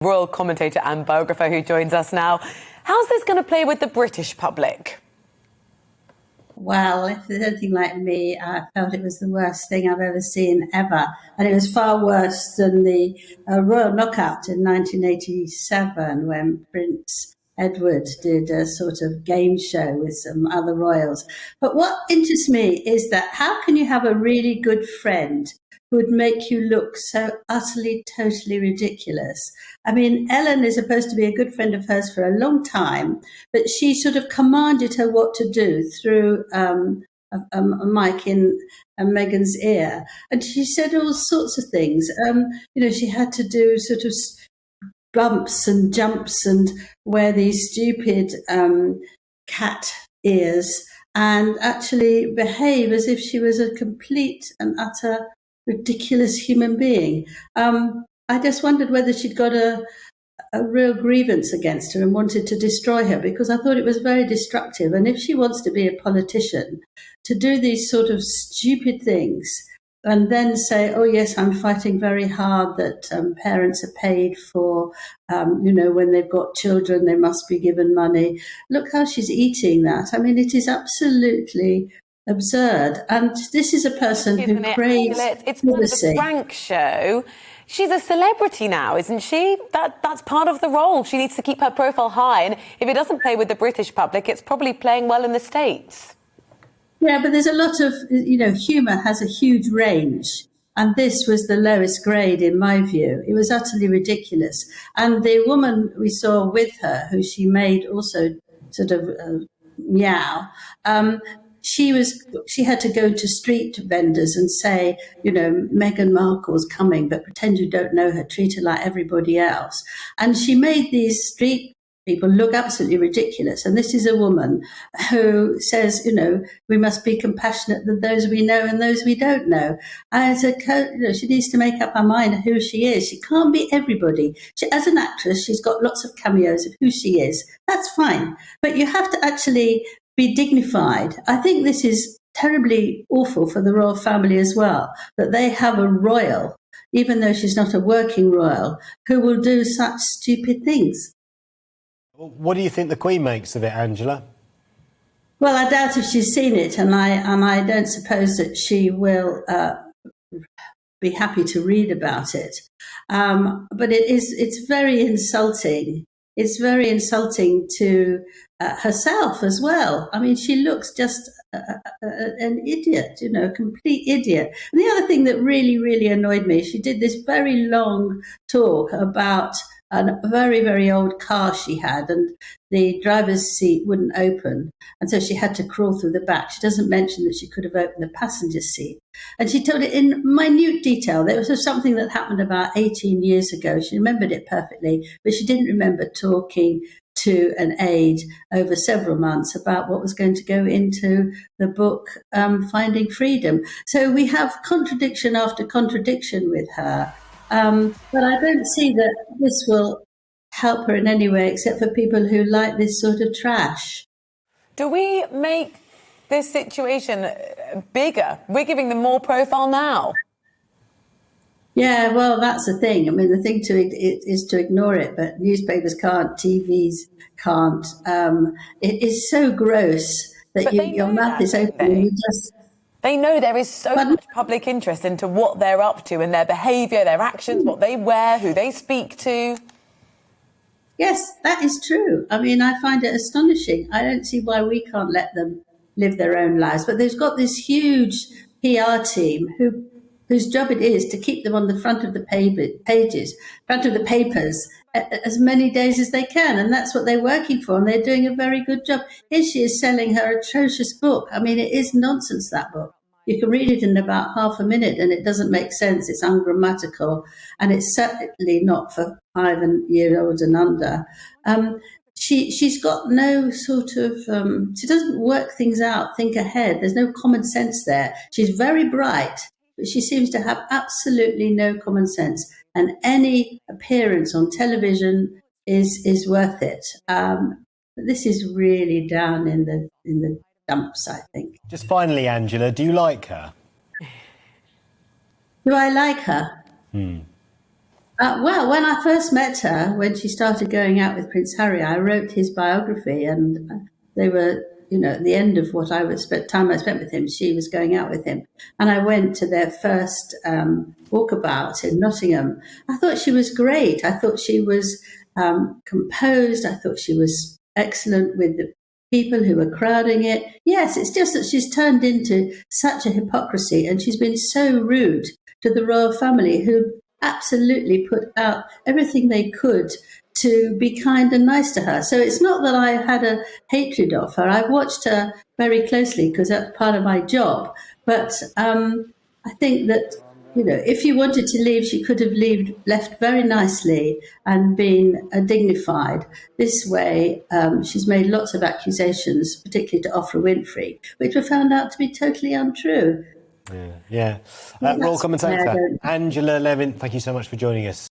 Royal commentator and biographer who joins us now. How's this going to play with the British public? Well, if there's anything like me, I felt it was the worst thing I've ever seen ever. And it was far worse than the Royal Knockout in 1987 when Prince Edward did a sort of game show with some other royals. But what interests me is that how can you have a really good friend who would make you look so utterly, totally ridiculous? I mean, Ellen is supposed to be a good friend of hers for a long time, but she sort of commanded her what to do through a mic in Meghan's ear. And she said all sorts of things. She had to do sort of bumps and jumps and wear these stupid cat ears and actually behave as if she was a complete and utter ridiculous human being. I just wondered whether she'd got a real grievance against her and wanted to destroy her, because I thought it was very destructive. And if she wants to be a politician, to do these sort of stupid things and then say, oh, yes, I'm fighting very hard that parents are paid for, when they've got children, they must be given money. Look how she's eating that. I mean, it is absolutely absurd. And this is a person who craves It's part of the prank show. She's a celebrity now, isn't she? That's part of the role. She needs to keep her profile high. And if it doesn't play with the British public, it's probably playing well in the States. Yeah, but there's a lot of, humour has a huge range. And this was the lowest grade, in my view. It was utterly ridiculous. And the woman we saw with her, who she made also sort of meow, she had to go to street vendors and say, Meghan Markle's coming, but pretend you don't know her, treat her like everybody else. And she made these street people look absolutely ridiculous. And this is a woman who says, we must be compassionate to those we know and those we don't know. And she needs to make up her mind who she is. She can't be everybody. As an actress, she's got lots of cameos of who she is. That's fine. But you have to actually be dignified. I think this is terribly awful for the royal family as well, that they have a royal, even though she's not a working royal, who will do such stupid things. What do you think the Queen makes of it, Angela? Well, I doubt if she's seen it, and I don't suppose that she will be happy to read about it. But it's very insulting. It's very insulting to herself as well. I mean, she looks just an idiot, a complete idiot. And the other thing that really, really annoyed me, she did this very long talk about a very, very old car she had, and the driver's seat wouldn't open. And so she had to crawl through the back. She doesn't mention that she could have opened the passenger seat. And she told it in minute detail. There was something that happened about 18 years ago. She remembered it perfectly, but she didn't remember talking to an aide over several months about what was going to go into the book, Finding Freedom. So we have contradiction after contradiction with her. But I don't see that this will help her in any way, except for people who like this sort of trash. Do we make this situation bigger? We're giving them more profile now. Yeah, well, that's the thing. I mean, the thing is to ignore it, but newspapers can't, TVs can't. It is so gross that your mouth is open and you just... They know there is so much public interest into what they're up to and their behaviour, their actions, what they wear, who they speak to. Yes, that is true. I mean, I find it astonishing. I don't see why we can't let them live their own lives. But they've got this huge PR team whose job it is to keep them on the front of the front of the papers, as many days as they can. And that's what they're working for. And they're doing a very good job. Here she is selling her atrocious book. I mean, it is nonsense, that book. You can read it in about half a minute and it doesn't make sense. It's ungrammatical. And it's certainly not for 5-year-olds and under. She's got no sort of, she doesn't work things out, think ahead. There's no common sense there. She's very bright, but she seems to have absolutely no common sense. And any appearance on television is worth it. But this is really down in the dumps, I think. Just finally, Angela, do you like her? Do I like her? Well, when I first met her, when she started going out with Prince Harry, I wrote his biography, and they were, at the end of what time I spent with him, she was going out with him, and I went to their first walkabout in Nottingham. I thought she was great. I thought she was composed. I thought she was excellent with the people who were crowding it. Yes, it's just that she's turned into such a hypocrisy, and she's been so rude to the royal family, who absolutely put out everything they could to be kind and nice to her. So it's not that I had a hatred of her. I've watched her very closely because that's part of my job. But I think that, if you wanted to leave, she could have left very nicely and been dignified. This way, she's made lots of accusations, particularly to Oprah Winfrey, which were found out to be totally untrue. Yeah. Royal commentator Angela Levin, thank you so much for joining us.